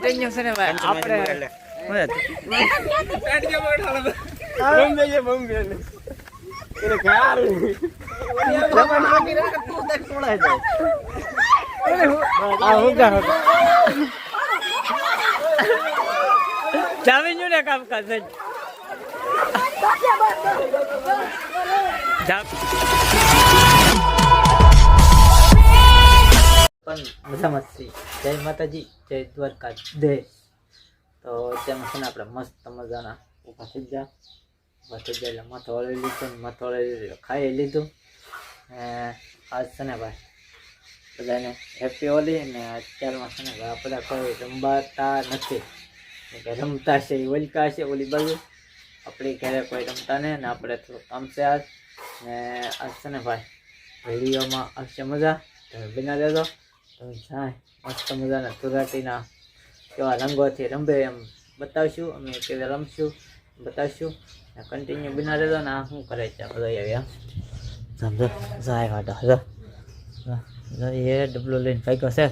Continue છે ને ભાઈ આપણે જામીન ને કામ કાજ પણ મજામાં છીએ. જય માતાજી, જય દ્વારકા દેશ. તો તેમાં છે ને આપણે મસ્ત મજાના ઊભા થઈ ગયા એટલે માથો વળી લીધું, માથો વળી ખાઈ લીધું. આજ છે ને ભાઈ બધાને હેપી હોલી. ને અત્યારમાં છે ને ભાઈ આપણે કોઈ રમવાતા નથી, રમતા છે એ ઓલિકા છે ઓલી બાજુ, આપણી ઘરે કોઈ રમતા નહીં. ને આપણે થોડું કામ છે આજ. ને આજ છે ને ભાઈ વિડીયોમાં આવશે મજા, તમે બના દેજો. તો જાય મસ્ત મજાના તુરાટીના કેવા રંગોથી રંબે એમ બતાવશું, અમે કેવા રમશું બતાવશું. ને કન્ટિન્યુ બના દેજો. ને આ શું કરે છે બધા આવ્યા સમજો જાય વાટા એ ડબલો લઈને ભાગ્યો છે.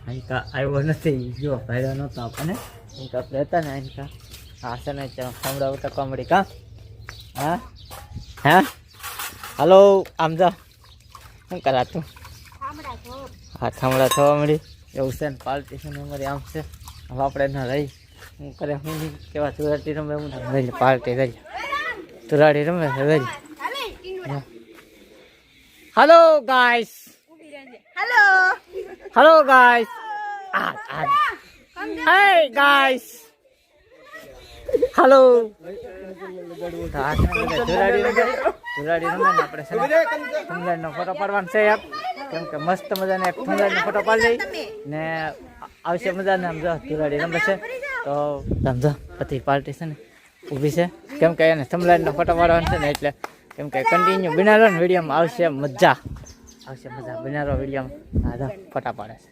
અહીંકા આવ્યો નથી, જો ભાઈડો નહોતો આપણને. અહીંકા આપણે હતા ને અહીંકા હા છે ને ખામડા ઉટકવા મળી કા. હા હા હલો આમ જા શું કરાતું? હા ખામડા થવા મળી એવું છે ને. પાર્ટી છે ને અમારી આમ છે. હવે આપણે ના રહી હું કરે હું કેવા તુરાટી રમે હું રહી પાર્ટી રહી તુરાટી રમે રહી. Hello guys, hello guys, hey guys, hello. તુરાડી રમે ને આપણે થંગલાઈનો ફોટો પાડવાનો છે યાર, કેમ કે મસ્ત મજાને એક થંગલાઈનો ફોટો પાડી લઈ ને આવશે મજાને. આમ જો તુરાડી રમે છે તો સમજો બધી પાર્ટી છે ને ઊભી છે, કેમ કે એને થંગલાઈનો ફોટો પાડવાનો છે ને એટલે. કેમ કે કન્ટિન્યુ બનાવો ને વિડીયોમાં આવશે મજા, આવશે મજા. બનાવો વિડીયોમાં હા ફોટા પાડે છે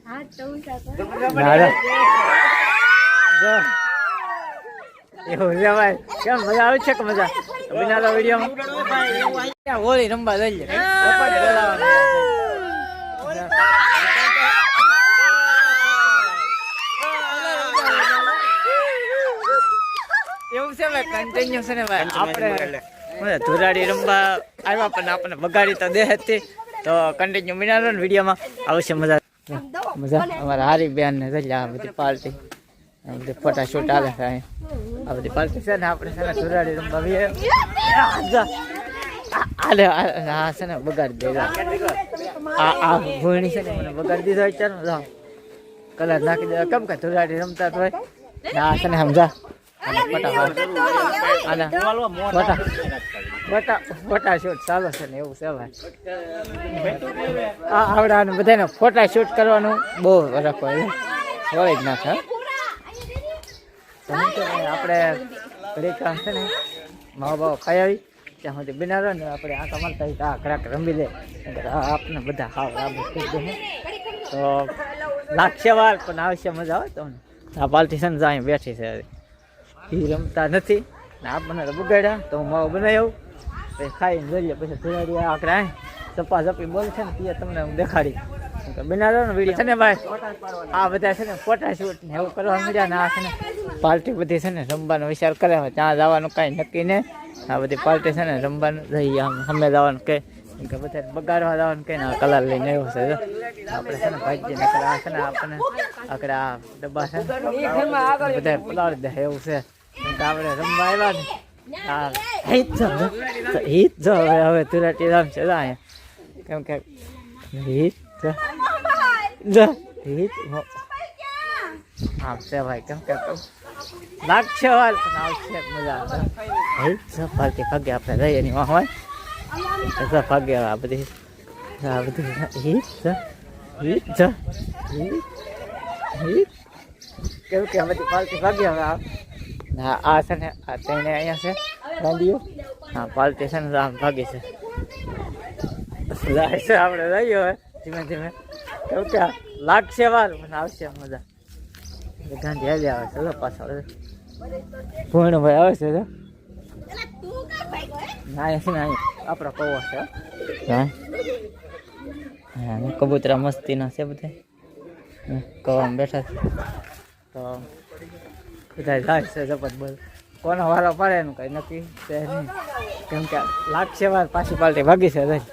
એવું છે ભાઈ. કેમ મજા આવે છે કે મજા બનાવો વિડીયોમાં હોળી રમવા જઈએ. એવું છે ભાઈ કન્ટિન્યુ છે ને ભાઈ. આપણે ધુરાડી રમવા આવ્યા પણ આપણને બગાડી તો દે હતી. તો કન્ટિન્યુ બનાવો ને વિડીયોમાં આવશે મજા મજા. અમારા હારી બેન ને આ બધી પાર્ટી બધી ફોટા શૂટ આવે છે. આ બધી પાર્ટી છે ને આપણે છે ને ધુરાડી રમવા હા છે ને બગાડી દે. આ ભૂણી છે ને મને બગાડી દીધો અત્યારે કલર નાખી દે. કેમ કે ધુરાડી રમતા હોય આ છે ને સમજા ફોટા શૂટ ચાલો છે ને એવું છે ભાઈ. આવડાનું બધાને ફોટા શૂટ કરવાનું બહુ રખ હોય જ ના થાય. આપણે ઘડી કામ છે ને માવો બાવો ખાઈ આવી ત્યાં સુધી બનાવો ને આપણે આંખા મારતા આ ઘરાક રમી લે આપણે બધા હાવ રાબુ થઈ ગયું. તો લાગશે વાર પણ આવશે મજા આવે. તો આ પાર્ટી છે ને અહીં બેઠી છે એ રમતા નથી ને આપણને તો બગાડ્યા. તો હું માવો બનાવી આવું પછી ખાઈને જોઈએ પછી ધોરાડી આકડે ચપ્પા ચપ્પી બોલ છે ને તે તમને હું દેખાડી બનાવો ને વિડીયો છે ને ભાઈ. આ બધા છે ને ફોટા શૂટ ને એવું કરવા મળ્યા ને આ છે ને પાર્ટી બધી છે ને રમવાનો વિચાર કરે ત્યાં જવાનું કાંઈ નક્કી નહીં. આ બધી પાર્ટી છે ને રમવાનું જઈએ આમ અમે જવાનું કે બધા બગાડવા જવાનું કે ને કલર લઈને આવ્યો છે. આપણે છે ને ભાઈ આ છે ને આપણને આકડે આ ડબ્બા છે ને બધા પલાળી દે એવું છે. આપણે રમવા આવ્યા ને હા હિત જો હવે તુરાટી રમ છે અહીંયા. કેમ કે હિત આવશે ભાઈ. કેમ કે લાગશે વાર પણ આવશે મજા. પાર્ટી ભાગે આપણે રહીએ એની વાહ હોય ભાગે આ બધી કેમ કે બધી પાર્ટી ભાગે હવે આ છે ને આ તેને અહીંયા છે ગાંધીઓ. હા પાર્ટી છે ને આમ ભાગી છે જાય છે. આપણે રહીએ હવે ધીમે ધીમે કેમ કે લાગશે વાર મને આવશે મજા. ગાંધી હાલી આવે છે પાછળ ભૂણ ભાઈ આવે છે ના છે ને આપણો કૌવો છે. હા કબૂતરા મસ્તીના છે બધા કવામાં બેઠા છે. તો તો બધા જાય છે જપત બોલ કોનો વારો પડે એનું કંઈ નક્કી છે નહીં કેમ કે લાગશે વાર પાછી પાલટી ભાગી છે રહી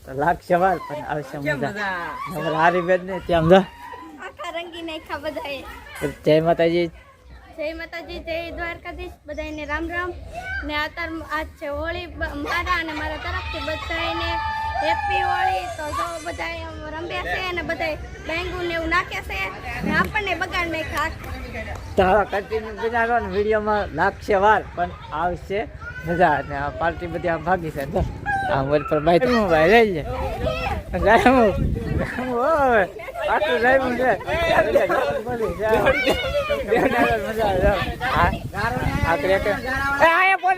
તો લાગશે વાર પણ આવશે મજા હારી બેન ને ત્યાં જય માતાજી જય માતાજી, જય દ્વારકાધીશ. બધાને રામ રામ. ને અત્યારે આજ છે હોળી મારા અને મારા તરફથી બધાને હેપી હોળી. તો જો બધા રમ્યા છે અને બધા બેંગુ ને એવું નાખે છે ને આપણને બગાડ નાખ્યા. તારા કન્ટિન્યુ બનાવો ને વિડીયોમાં લાગશે વાર પણ આવશે મજા ને આ પાર્ટી બધી આમ ભાગી છે આ મોર પર બાઈક હું ભાઈ લઈ જાય આટલું જાય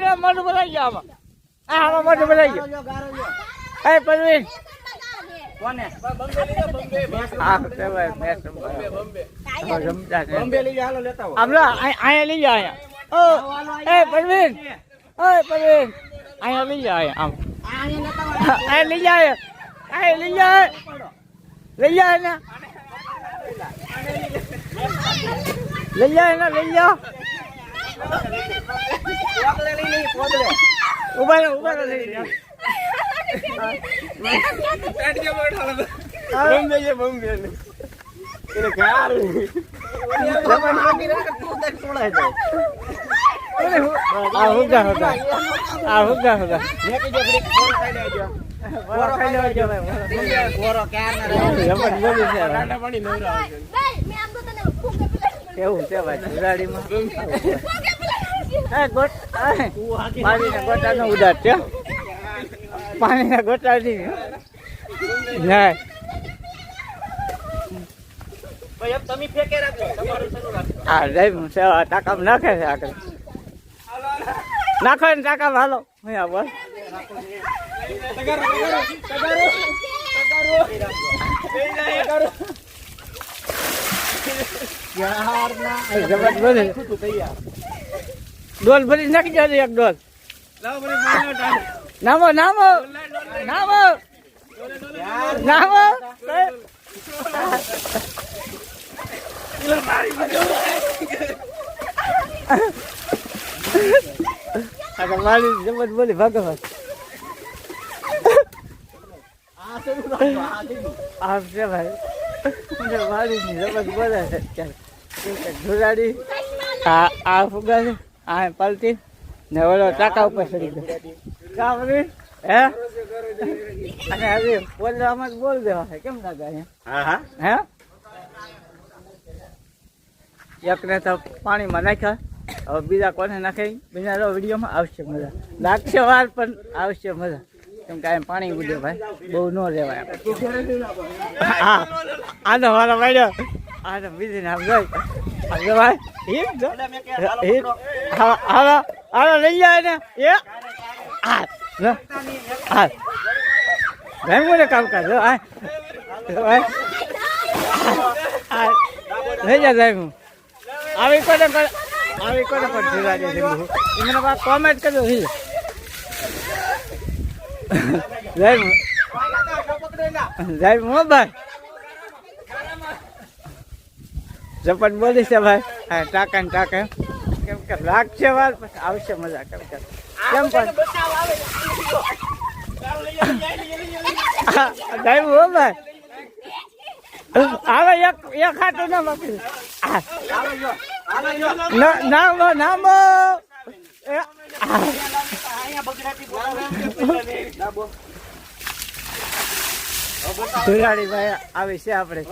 છે મોટું બોલાઈ ગયો આમાં આમાં મોટું બોલાઈ ગયો એ પરવીન કોને અહીંયા લઈ જાય અહીંયા એ પરવીન પરવીન અહીંયા લઈ જાય આમ અહીંયા લઈ જાય અહીંયા લઈ જાય લઈ જાય ને લઈ જાય ને લઈ જાઓ ઉભા રહો લઈ જાઓ કેવું છે ભાઈ ઉડાડીમાં પાણીના ગોટાનો ઉડાડ છે પાણીના ગોટાની ના હા જઈ સેવા ટાકામાં નાખે છે આગળ નાખો ને ટાકામાં હાલો અહીંયા બોલ ડોલ ભરી નાખી જશે એક ડોલ નામો નામો નામો નામો મારી જબત બોલી ભગવાન આમ છે ભાઈ મારી જબત બોલે છે ધુરાડી આ ફુગા છે આ પાલતી ને ઓલો ટાકા ઉપર ચડી ગયો કામરી હે અને હવે બોલવામાં બોલ દેવા છે કેમ ના ગાય હે એકને તો પાણીમાં નાખ્યા હવે બીજા કોને નાખે બીજા વિડીયોમાં આવશે મજા લાગશે વાર પણ આવશે મજા કેમ કે આ પાણી ઉડે ભાઈ બહુ ન રહેવાય હા આનો વાળો વાળ્યો આનો બીજી ને આમ જોઈ ભાઈ હાલો લઈ જાય ને એ મને કામ કર લઈ જા જાય હું આવી કોને પણ જોવા દે એમને કોમેન્ટ કરજો જય મોબાઈલ ઝપટ બોલી છે ભાઈ હા ટાકા ને ટાકા કેમ કે લાગશે વાર પછી આવશે મજા કેમ કે કેમ પણ જાય હો ભાઈ આવે એક હાથું ના બાકી નામો નામો ધુરાડી ભાઈ આવી છે આપણે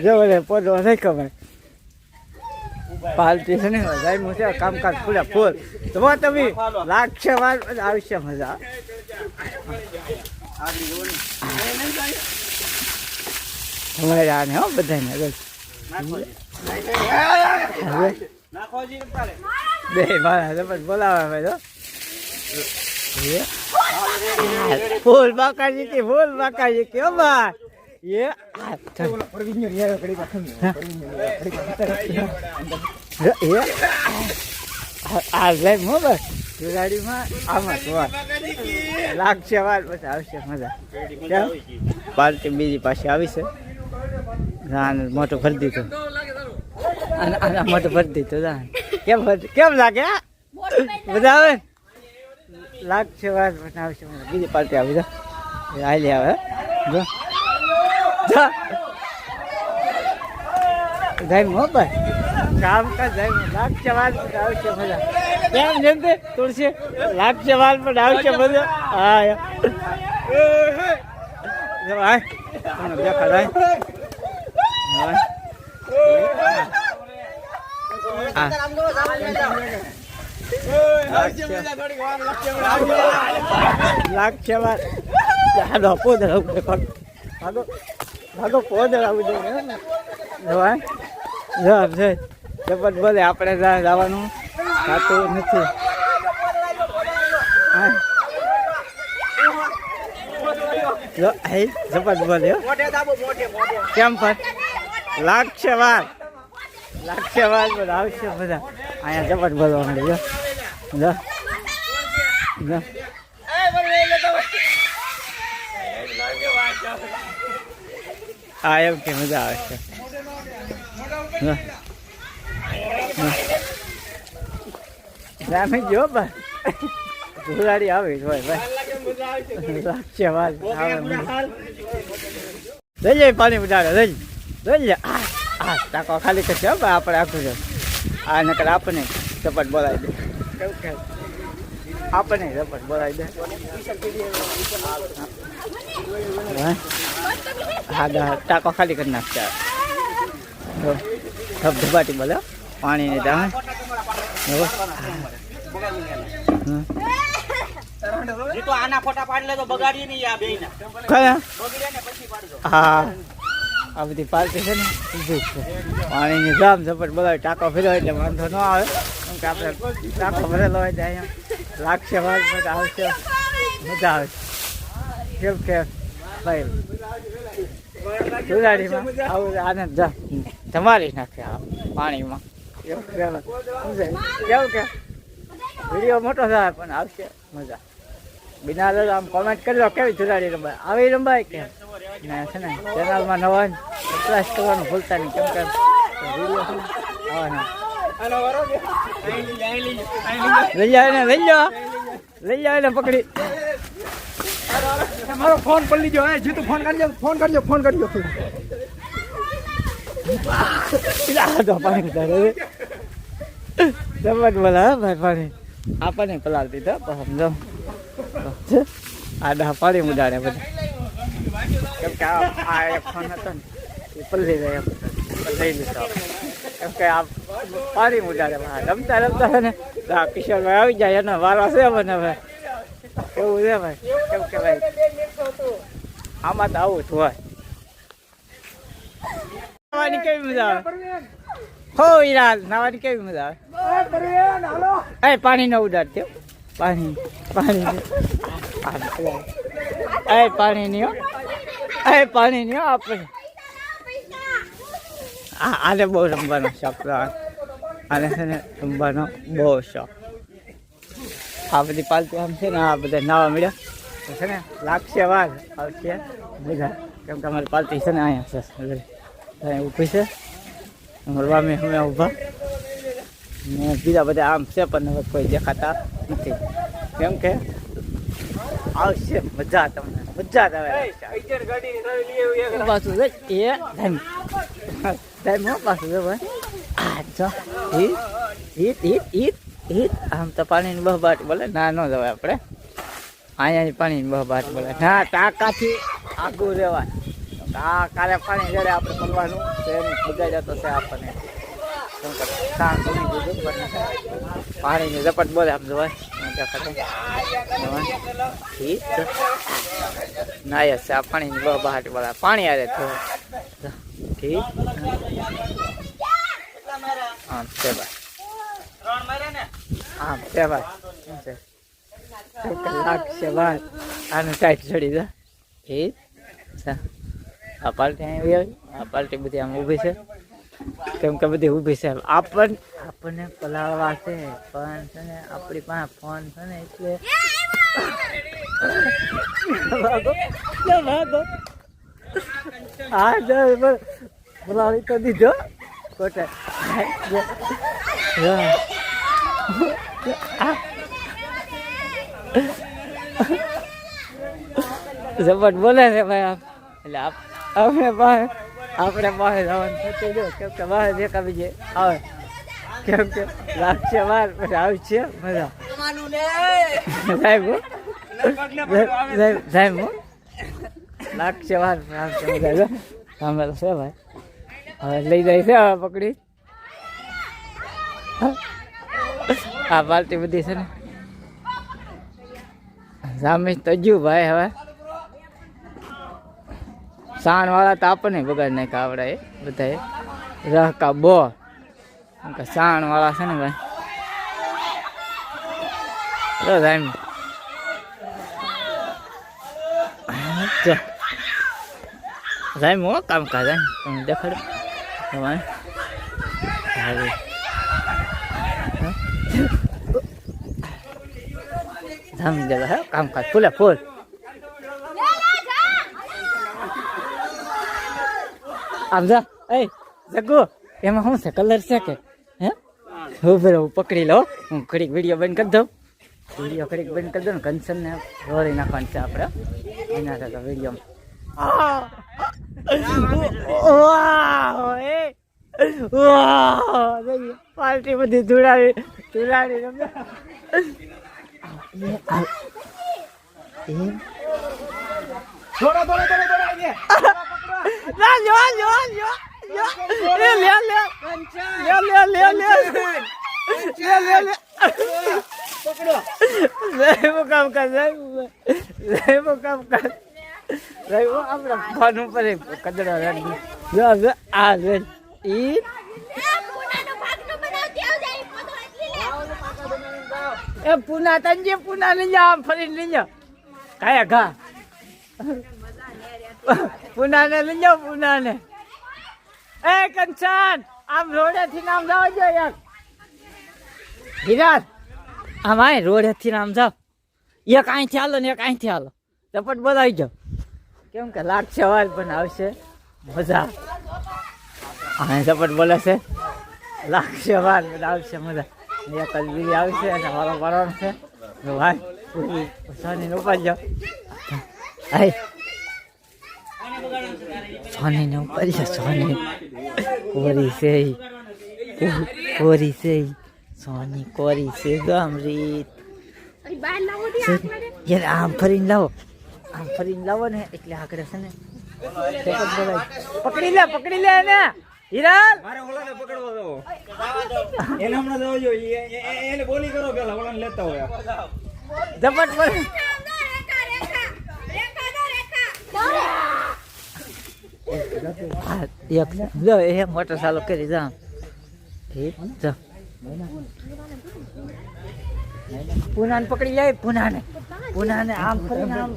જો પોતો નહીં ખબર પાલતી છે ને જાય છે કામકાજ પૂરા ફૂલ તો તમે લાગશે વાર આવશે મજા અમારે આને હો બધાને બે મારા જબરજસ્ત બોલાવે ભાઈ તો ફૂલ બાકાજી કે ભાઈ ગાડીમાં આમાં લાગશે વાર પછી આવશે મજા પાર્ટી બીજી પાછી આવી છે મોટું ભરી દીધું આના મોટું ભરી દીધું કેમ લાગે બધા આવે લાગશે વાત આવશે બીજી પાર્ટી આવી જા હાલી આવે ભાઈ કામ કાજ લાગશે વાત આવશે મજા કેમ જેમ તે તુલસી લાગશે વાત પણ આવશે મજા હા દેખાડાય લાગશે વાત પોદર ભાગો પોદર આવું જોઈએ જબત બોલે આપણે જવાનું થતું નથી જબત બોલે કેમ પણ લાગશે વાત પણ આવશે બધા અહીંયા જબત બોલવા માંડે હા એમ કે મજા આવે છે જો ભાઈ આવે હોય ભાઈ લાગશે વાત લઈ જાય પાણી ઉડાડે લઈ લે હા ટાંકો ખાલી કરશે ભાઈ આપણે આખું છે આ નકર આપણને ઝપટ બોલાવી દે કેવું કે આપણને ઝપટ બોલાવી દે હા ટાંકો ખાલી કરી નાખશે ધબધબાટી બોલે પાણીની દામે હા આ બધી પાર્ટી છે ને ઊભી છે પાણીની જામ ઝપટ બોલાવી ટાંકો ફેરવો એટલે વાંધો ન આવે કેમ કે આપણે ટાંકો ભરેલો હોય તો અહીંયા લાગશે વાત મજા આવશે મજા આવે કેમ કે ભાઈ સુરાડીમાં આવું આનંદ ધમારી નાખે પાણીમાં કેવું કે વિડીયો મોટો થાય પણ આવશે મજા બિના લો આમ કોમેન્ટ કરી લો કેવી ચુરાડી રંબાય આવી રંબાય કેમ ને છે ને ચેનલમાં નવા સબસ્ક્રાઇબ કરવાનું ભૂલતા નહીં કેમ કે વિડીયો આવવાના લઈ જાવ ને પકડી મારો ફોન કરી લીજો જીતું ફોન કરજો પાણી જમત બોલા ભાઈ પાણી આપણને પલાળ દીધા સમજો આ પાણી ઉડાડે બધા કેમ કે આ એક ફોન હતો ને એ પલળી ગયા લઈ લીધો કેમ કે આ પાણી ઉડાડે રમતા ને કિશોરભાઈ આવી જાય એનો વારો છે મને હવે એવું છે ભાઈ કેમ કે ભાઈ આમાં તો આવું જ હોય નાવાની કેવી મજા આવે હો ઈરાલ નાવાની કેવી મજા આવે પાણી ન ઉડાડજો પાણી નહીં આપણે આને બહુ રમવાનો શોખ આને છે ને રમવાનો બહુ શોખ આ બધી પાલતુ આમ છે ને આ બધા નાવા મળ્યા તો છે ને લાગશે વાર આવશે બધા કેમ કે અમારી પાલતી છે ને અહીંયા છે ઊભી છે અમારા અમે ઊભા ને બીજા બધા આમ છે પણ હવે કોઈ દેખાતા નથી કેમ કે આવશે મજા તમને મજા જ આવે પાછું પાછું છે ભાઈ ઈદ આમ તો પાણીની બહબાટ બોલે ના ન જવાય આપણે અહીંયાની પાણીની બહબાટ બોલે ના ટાંકાથી આગું રહેવાય કાલે પાણી જયારે આપણે મળવાનું તો એને બુજાઈ જતો છે આપણને પાણીની ઝપટ બોલે આમ જવાય ના યસ આ પાણીની બહબાટ બોલે પાણી આવે તો ઠીક આમ છે ભાઈ આમ છે ભાઈ લાગશે ભાઈ આનું ટાઈટ ચડી જાય એ આ પાર્ટી આવી આવી આ પાર્ટી બધી આમ ઊભી છે કેમ કે બધી ઊભી છે આપણને પલાળવા છે પણ છે ને આપણી પાસે ફોન છે ને એટલે બોલાવી તો દીધો કોટે ઝપટ બોલે છે ભાઈ આપ એટલે આપણે બહાર જવાનું થતું જો કેમ કે બહાર દેખા બીજે આવે કેમ કે લાગશે બહાર પછી આવશે મજા સાહેબ સાહેબ લાગશે વાર આવશે મજા જો સામે તો છે ભાઈ હવે લઈ જાય છે હવે પકડી આ પાર્ટી બધી છે ને સામે તો જ્યું ભાઈ હવે સાણ વાળા તો આપણને બગાડ નાખ્યા આવડે એ બધા રહકા બો સાણ વાળા છે ને ભાઈ સાહેબ હું કામ કાજ તમે દેખાડો કામકાજ ફૂલે ફૂલ આમ જા એ જગુ એમાં શું છે કલર છે કે હે હું પકડી લો હું ઘડીક વિડીયો બંધ કરી દઉં વિડીયો ઘડીક બંધ કરી દઉં ને કંચનને દોરી નાખવાનું છે આપણે એના સાથે વિડીયો પાર્ટી બધી ધુરાડી રમે પુના તંજે પુના લઈ જા ફરીને લઈ જા કાયા ઘા પુના ને લઈ જાઓ પુના ને એ કંચન આમ રોડે થી નામ જાવ જો યાર વિરાટ આમ આય રોડે થી નામ જાવ એક અહીંથી હાલો ને એક અહીંથી હાલો ઝપટ બોલાવી જાઓ કેમ કે લાગશે વાર પણ આવશે મજા અહીં ઝપટ બોલે છે લાગશે વાર પણ આવશે મજા એક જ બીજી આવશે અને મારો મારવાનું છે ભાઈ સોની ઉપર જાઓ આય સોની ને ઉપર છે સોની કોરી છે સોની કોરી છે ગમરીત યાર આમ ફરીને લાવો ને એટલે આગળ છે ને પકડી લે ને હિરાલ મારે ઓલાને પકડવો દો એને હમણાં દો જો એને બોલી કરો પેલા ઓલાને લેતા હોય ઝપટ પર એક મોટર ચાલુ કરી જા પુનાને પકડી જાય પુનાને આમ કરીને આમ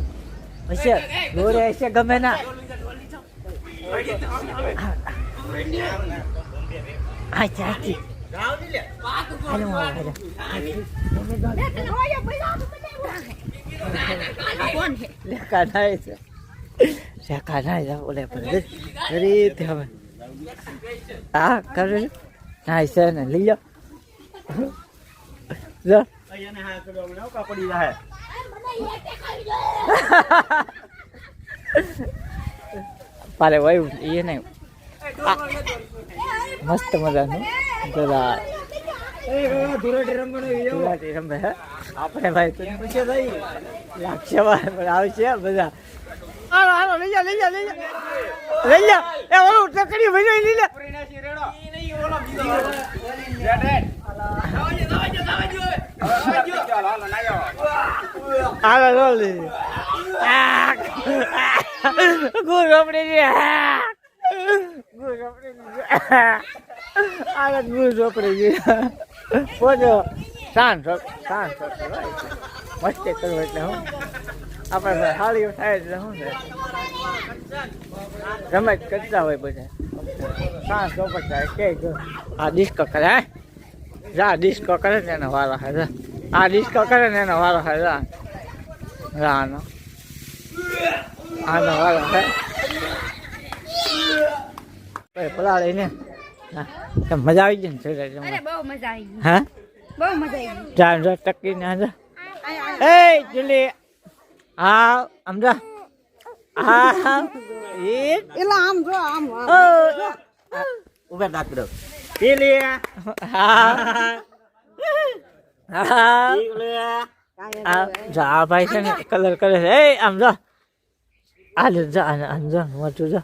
હશે દોરે હશે ગમે ના હા કરે ના છે ને લઈ જાઓ પડી જાય પાલે વાયુ એ નહીં મસ્ત મજાનું જરા ધુરાટી રમે હે આપણે ભાઈ તો પૂછે ભાઈ લાગશે પણ આવશે બધા હાલો લઈ જા એ ઓલું ટકડી ભરી લઈ લે હાલો લે ગુડ રોપડી મસ્તી કરવું એટલે હું આપણે હાલીઓ થાય એટલે શું છે રમત કરતા હોય બધા સાંજ ચોપટ થાય કે આ ડિસ્કો કરે જા ડિસ્કો કરે ને એનો વારો હે આ ડિસ્કો કરે ને એનો વારો હે આનો વારો હે પલાળીને હા મજા આવી ગઈ ને છોકરા અરે બહુ મજા આવી ગઈ હા બહુ મજા આવી ગઈ જાણ ટકીને આજા એ જુલી હા સમજા હા એલા આમ જો આમ ઉભા દાખલો પેલી હા હા જા ભાઈ છે ને કલર કરે છે એ આમ જો આ લે જા આમ જો મોટું જો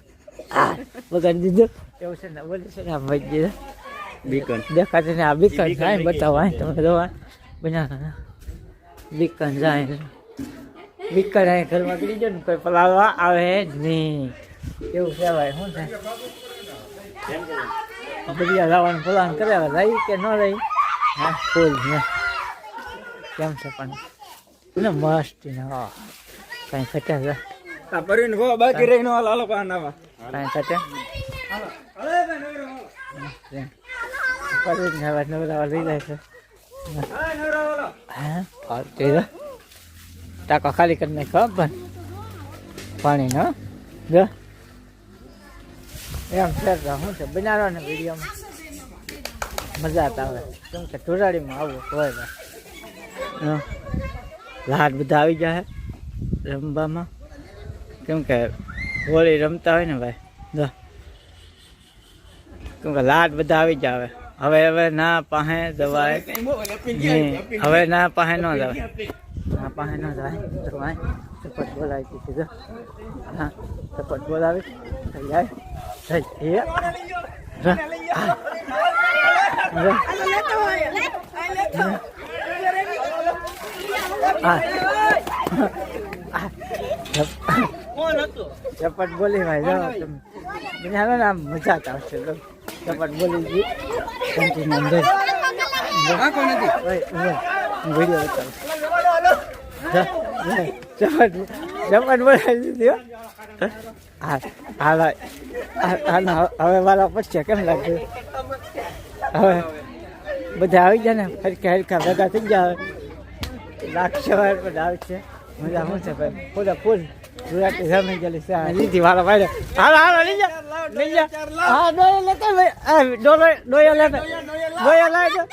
આ બગાડી દીધું એવું છે ને બોલે છે ને આમ ભાઈ દીધું બીકન દેખાશે ને આ બીકન જાય બતાવો તમે જોવા બનાના બીકન જાય બીકન અહીં ઘરમાં કરી દો ને કોઈ પલાળવા આવે નહીં એવું કહેવાય શું થાય બધી લાવવાનું પલાણ કરે લઈ કે ન લઈ હા ફૂલ ને કેમ છે પણ ને મસ્ત ને હા કઈ ખટે છે આ પરવીન ગો બાકી રહી નો હાલો પાનાવા કઈ ખટે પર નવા નવા લઈ જાય છે હા પાલટી દો ટાકો ખાલી કરી નાખો પણ પાણી નો જો એમ છે શું છે બનાવવાનો વિડીયોમાં મજા આવે કેમ કે ધોરાડીમાં આવું હોય લાડ બધા આવી જાય રમવામાં કેમ કે હોળી રમતા હોય ને ભાઈ જો કેમ કે લાડ બધા આવી જાય હવે ના પાસે જવાય હવે ના પાસે ન જવાય ના પાસે ન જવાય જવાય સપોર્ટ બોલાવી દીધી હા સપોર્ટ બોલાવી થઈ જાય ચપટ બોલી ભાઈ જો તમે આમ મજા આવશે ચપટ બોલી ગઈ અંદર વિડીયો બતાવું ચપટ બોલાવી દીધી હવે વાળા પડશે કેમ લાગે હવે બધા આવી જાય ને હરખા હરખા ભેગા થઈ ગયા લાગશે બધા આવશે મજા શું છે ભાઈ પૂરા ફૂલ ગુજરાતી જમી ગયેલી છે લીધી વાળા ભાઈ હાલો હાલો લઈ જા હા ડોયો લેતા ભાઈ ડોયો લેતા ડોયો લાવજો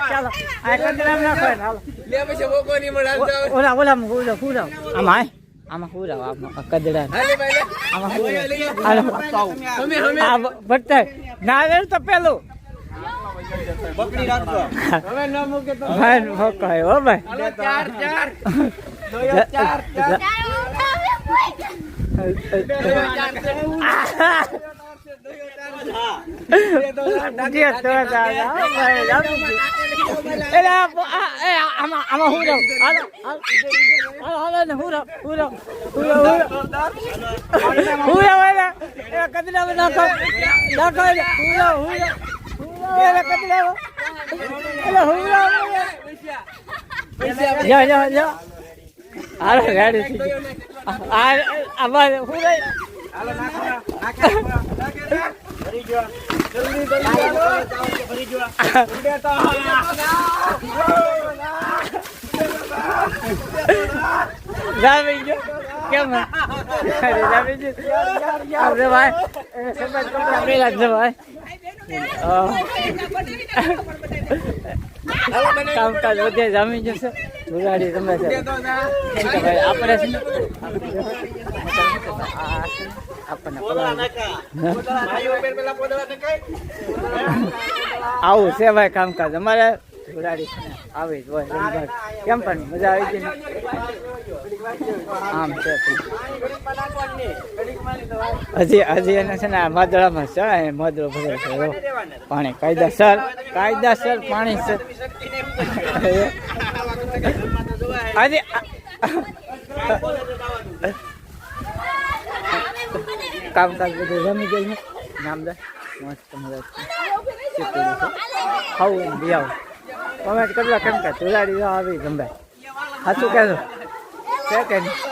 ચાલો આમાં હુરાવ આમાં કદડા આમાં ભટ્ટા ના તો પેલું ભાઈ ભોકાય હો ભાઈ આમાં હુરાવ કદડા નાખો કેમ ભાઈ કામકાજ વધે જમી જશે ગુગાડી તમે છે ભાઈ આપણે છે આપણને આવું છે ભાઈ કામકાજ અમારે ગુગાડી આવી જ હોય કેમ પણ મજા આવી ગઈ આમ છે હજી એને છે ને મદડામાં ચડાય મદડો ભરે છે પાણી કાયદાસર પાણી છે હજી કામકાજ બધું રમી ગયું નામદાર મસ્ત મજા ખાવું બી આવું કોમેન્ટ કરજો કેમ કે તુલાડી આવી ગમે સાચું કહેજો છે કે નહીં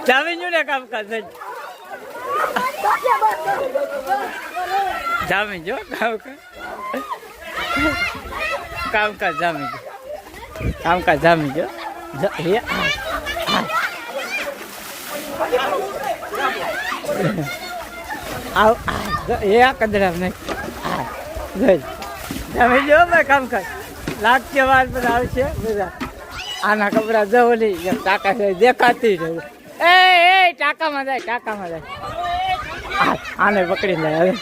જામી ને કામકાજ જામી જો કામકાજ જામી જો કામકાજ જામી જો કદરા નહીં જામી જો ભાઈ કામકાજ લાગશે વાર બધા આવશે બધા આના કપડા જવલી ટાકા છે દેખાતી રહે એ ટાકામાં જાય આને પકડી લે હવે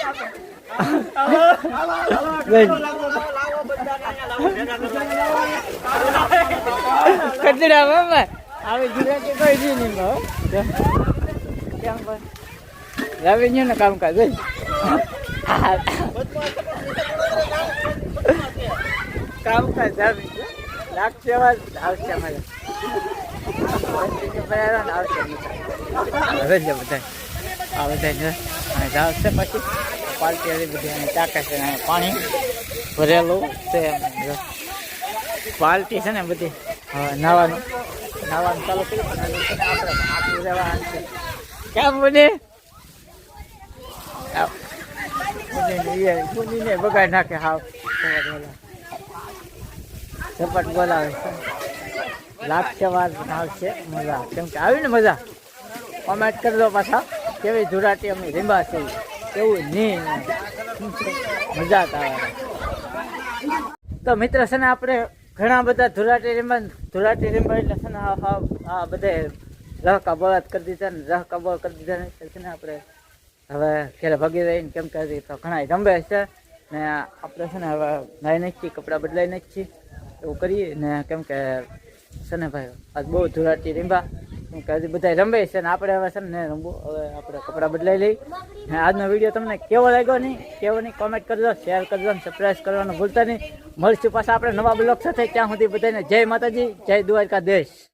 કચડા બાબા આવી ગુજરાતી કોઈ જી નહીં કેમ પણ રેવન્યુ ને કામકાજ કામકાજ જામી લાગશે આવશે અમારે હવે જ બધા આ બધા અને જાવશે પછી પાલટી વાળી બધી અને ચાકે છે ને પાણી ભરેલું છે પાલટી છે ને બધી હવે નાવાનું ચાલુ કર્યું પણ આપણે આટલું રહેવાનું છે કેમ બને પૂનીને બગાડ નાખે હાવ ઝપટ બોલાવે છે લાગશે વાર આવશે મજા કેમ કે આવી ને મજા કોમેન્ટ કરી દો પાછા કેવી ધુરાટી અમે રીંબા છે એવું નહીં મજા આવે તો મિત્ર છે ને આપણે ઘણા બધા ધુરાટી રીંબા એટલે છે ને આ બધા રહકા બોળાત કરી દીધા ને રહકા બોળ કરી દીધા ને છે ને આપણે હવે ઘરે ભાગી રહીને કેમ કે તો ઘણા રંબે છે ને આપણે છે ને હવે નાઈ નથી છીએ કપડાં બદલાઈ નથી છીએ એવું કરીએ ને કેમ કે છે ને ભાઈ આજ બહુ ધુરાટી રીંબા કેમ કે હજી બધા રમે છે ને આપણે હવે છે ને રમવું હવે આપણે કપડાં બદલાઈ લઈ ને આજનો વિડીયો તમને કેવો લાગ્યો નહીં કોમેન્ટ કરજો શેર કરજો ને સબસ્ક્રાઈબ કરવાનું ભૂલતા નહીં મળશું પાછા આપણે નવા બ્લોગ સાથે ત્યાં સુધી બધાને જય માતાજી જય દ્વારકાધીશ.